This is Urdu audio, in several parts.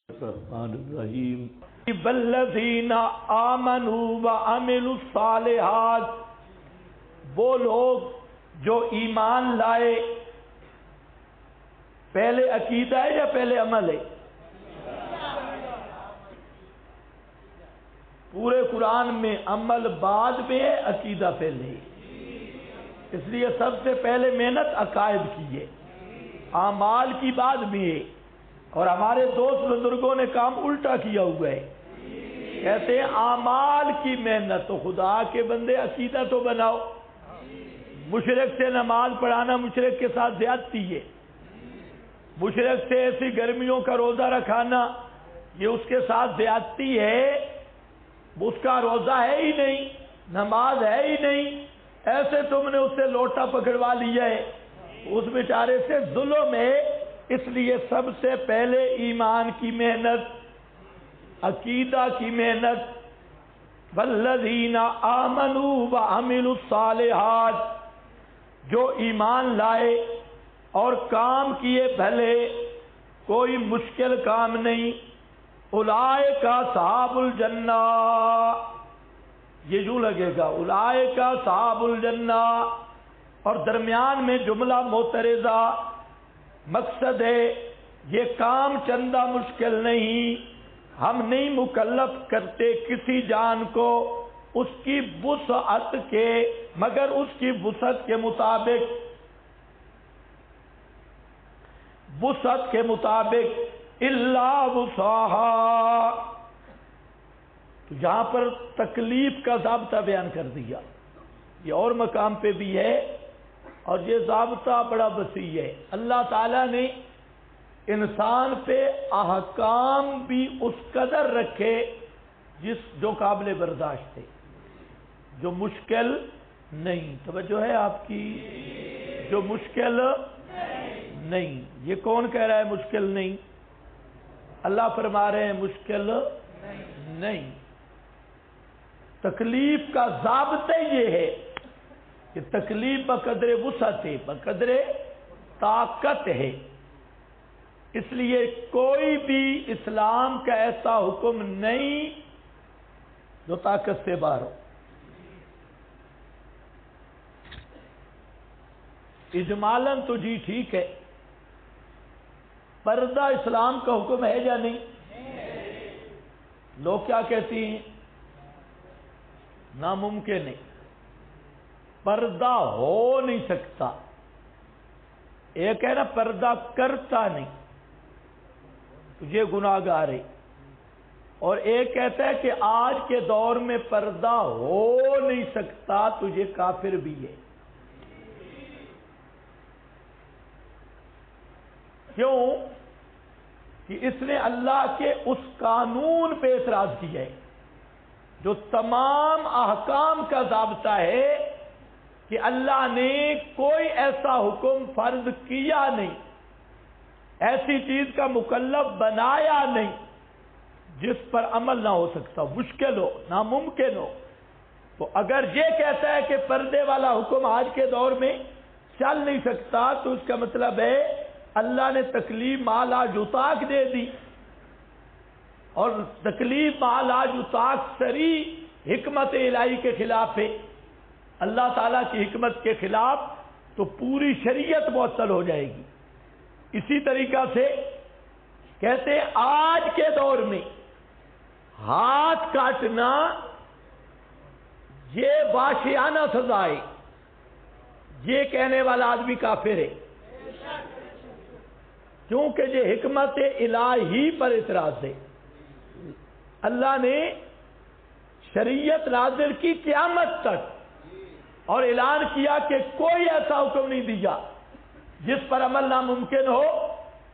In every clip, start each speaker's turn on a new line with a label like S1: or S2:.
S1: الرحمن الرحیم والذین آمنوا وعملوا الصالحات، وہ لوگ جو ایمان لائے، پہلے عقیدہ ہے یا پہلے عمل ہے؟ پورے قرآن میں عمل بعد میں ہے، عقیدہ پہلے ہے، اس لیے سب سے پہلے محنت عقائد کی ہے، اعمال کی بعد میں ہے۔ اور ہمارے دوست بزرگوں نے کام الٹا کیا ہوا ہے، کہتے ہیں اعمال کی محنت، تو خدا کے بندے عقیدہ تو بناؤ۔ مشرک سے نماز پڑھانا مشرک کے ساتھ زیادتی ہے، مشرک سے ایسی گرمیوں کا روزہ رکھانا یہ اس کے ساتھ زیادتی ہے، اس کا روزہ ہے ہی نہیں، نماز ہے ہی نہیں، ایسے تم نے اس سے لوٹا پکڑوا لیا ہے، اس بیچارے سے ظلم ہے۔ اس لیے سب سے پہلے ایمان کی محنت، عقیدہ کی محنت۔ والذین آمنوا وعملوا الصالحات، جو ایمان لائے اور کام کیے بھلے، کوئی مشکل کام نہیں، اولئک اصحاب الجنہ، یہ یوں لگے گا اولئک اصحاب الجنہ، اور درمیان میں جملہ معترضہ، مقصد ہے یہ کام چندہ مشکل نہیں، ہم نہیں مکلف کرتے کسی جان کو اس کی وسعت کے، مگر اس کی وسعت کے مطابق، وسعت کے مطابق، الا وسعہا، تو یہاں پر تکلیف کا ضابطہ بیان کر دیا، یہ اور مقام پہ بھی ہے، اور یہ ضابطہ بڑا وسیع ہے۔ اللہ تعالیٰ نے انسان پہ احکام بھی اس قدر رکھے جو قابل برداشت ہے، جو مشکل نہیں۔ توجہ ہے آپ کی؟ جو مشکل نہیں۔ یہ کون کہہ رہا ہے مشکل نہیں؟ اللہ فرما رہے ہیں مشکل نہیں۔ تکلیف کا ضابطہ یہ ہے کہ تکلیف بقدر وسعت ہے، بقدر طاقت ہے، اس لیے کوئی بھی اسلام کا ایسا حکم نہیں جو طاقت سے باہر ہو۔ اجمالاً تو جی ٹھیک ہے، پردہ اسلام کا حکم ہے یا نہیں؟ لوگ کیا کہتی ہیں؟ ناممکن ہے، پردہ ہو نہیں سکتا۔ ایک ہے نا پردہ کرتا نہیں، تجھے گناہ گار ہے، اور ایک کہتا ہے کہ آج کے دور میں پردہ ہو نہیں سکتا، تجھے کافر بھی ہے۔ کیوں؟ کہ اس نے اللہ کے اس قانون پہ اعتراض کیا ہے جو تمام احکام کا ضابطہ ہے، کہ اللہ نے کوئی ایسا حکم فرض کیا نہیں، ایسی چیز کا مکلف بنایا نہیں جس پر عمل نہ ہو سکتا، مشکل ہو، ناممکن ہو۔ تو اگر یہ کہتا ہے کہ پردے والا حکم آج کے دور میں چل نہیں سکتا، تو اس کا مطلب ہے اللہ نے تکلیف مع لاجطاق دے دی، اور تکلیف مع لاجطاق صریح حکمت الہی کے خلاف ہے، اللہ تعالیٰ کی حکمت کے خلاف، تو پوری شریعت معطل ہو جائے گی۔ اسی طریقہ سے کہتے ہیں آج کے دور میں ہاتھ کاٹنا یہ وحشیانہ سزا ہے، یہ کہنے والا آدمی کافر ہے، کیونکہ یہ حکمت الہی پر اعتراض ہے۔ اللہ نے شریعت نازل کی قیامت تک، اور اعلان کیا کہ کوئی ایسا حکم نہیں دیا جس پر عمل ناممکن ہو،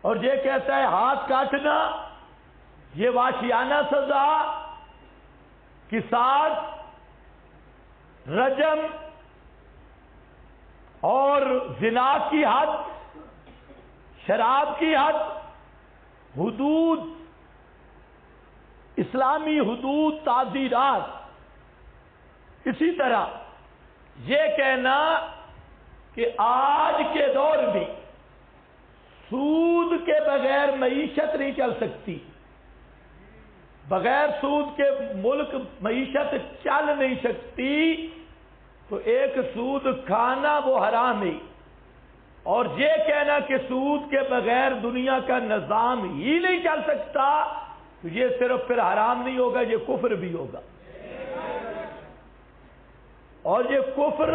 S1: اور یہ کہتا ہے ہاتھ کاٹنا یہ وحشیانہ سزا، قصاص، رجم اور زنا کی حد، شراب کی حد، حدود، اسلامی حدود، تعزیرات۔ اسی طرح یہ کہنا کہ آج کے دور میں سود کے بغیر معیشت نہیں چل سکتی، بغیر سود کے ملک معیشت چل نہیں سکتی، تو ایک سود کھانا وہ حرام ہے، اور یہ کہنا کہ سود کے بغیر دنیا کا نظام ہی نہیں چل سکتا، تو یہ صرف پھر حرام نہیں ہوگا، یہ کفر بھی ہوگا۔ اور یہ کفر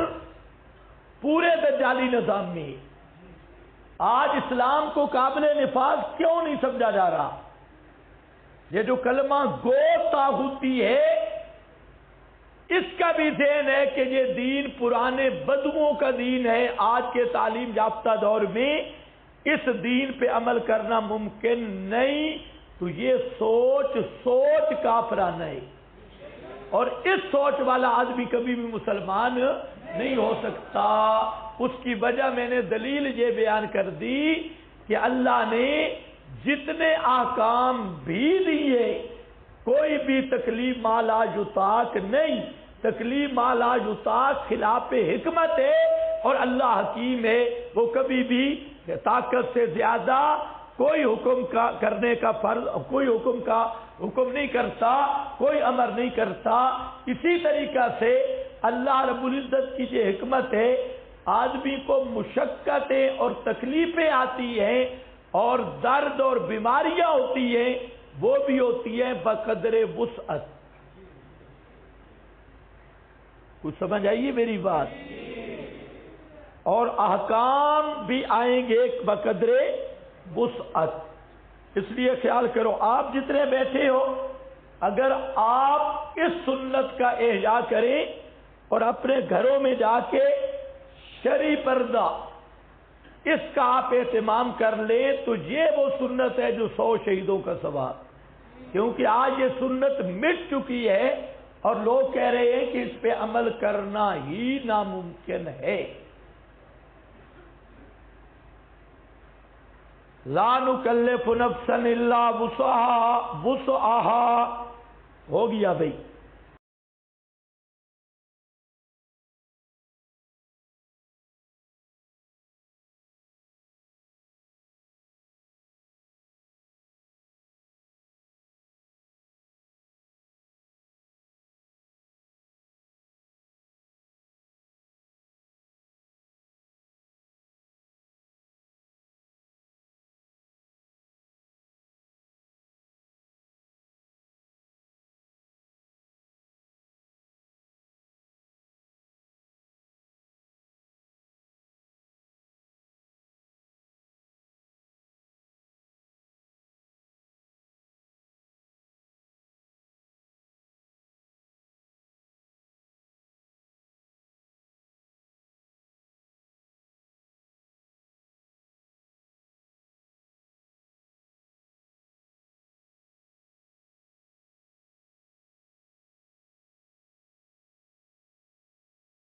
S1: پورے دجالی نظام میں ہے۔ آج اسلام کو قابل نفاذ کیوں نہیں سمجھا جا رہا؟ یہ جو کلمہ گو طاغوتی ہے، اس کا بھی ذہن ہے کہ یہ دین پرانے بدوؤں کا دین ہے، آج کے تعلیم یافتہ دور میں اس دین پہ عمل کرنا ممکن نہیں، تو یہ سوچ کافرانہ ہے، اور اس سوچ والا آدمی کبھی بھی مسلمان نہیں ہو سکتا۔ اس کی وجہ میں نے دلیل یہ بیان کر دی کہ اللہ نے جتنے احکام بھی دیے، کوئی بھی تکلیف ما لا یطاق نہیں، تکلیف ما لا یطاق خلاف حکمت ہے، اور اللہ حکیم ہے، وہ کبھی بھی طاقت سے زیادہ کوئی حکم کا کرنے کا فرض، کوئی حکم کا حکم نہیں کرتا، کوئی امر نہیں کرتا۔ اسی طریقہ سے اللہ رب العزت کی جو حکمت ہے، آدمی کو مشقتیں اور تکلیفیں آتی ہیں اور درد اور بیماریاں ہوتی ہیں، وہ بھی ہوتی ہیں بقدر وسعت۔ کچھ سمجھ آئیے میری بات؟ اور احکام بھی آئیں گے بقدر وسعت۔ اس لیے خیال کرو، آپ جتنے بیٹھے ہو، اگر آپ اس سنت کا احیا کریں اور اپنے گھروں میں جا کے شرعی پردہ اس کا آپ اہتمام کر لیں، تو یہ وہ سنت ہے جو 100 شہیدوں کا ثواب، کیونکہ آج یہ سنت مٹ چکی ہے اور لوگ کہہ رہے ہیں کہ اس پہ عمل کرنا ہی ناممکن ہے۔ لا نکلف نفسا الا وسعها ہو گیا بھئی۔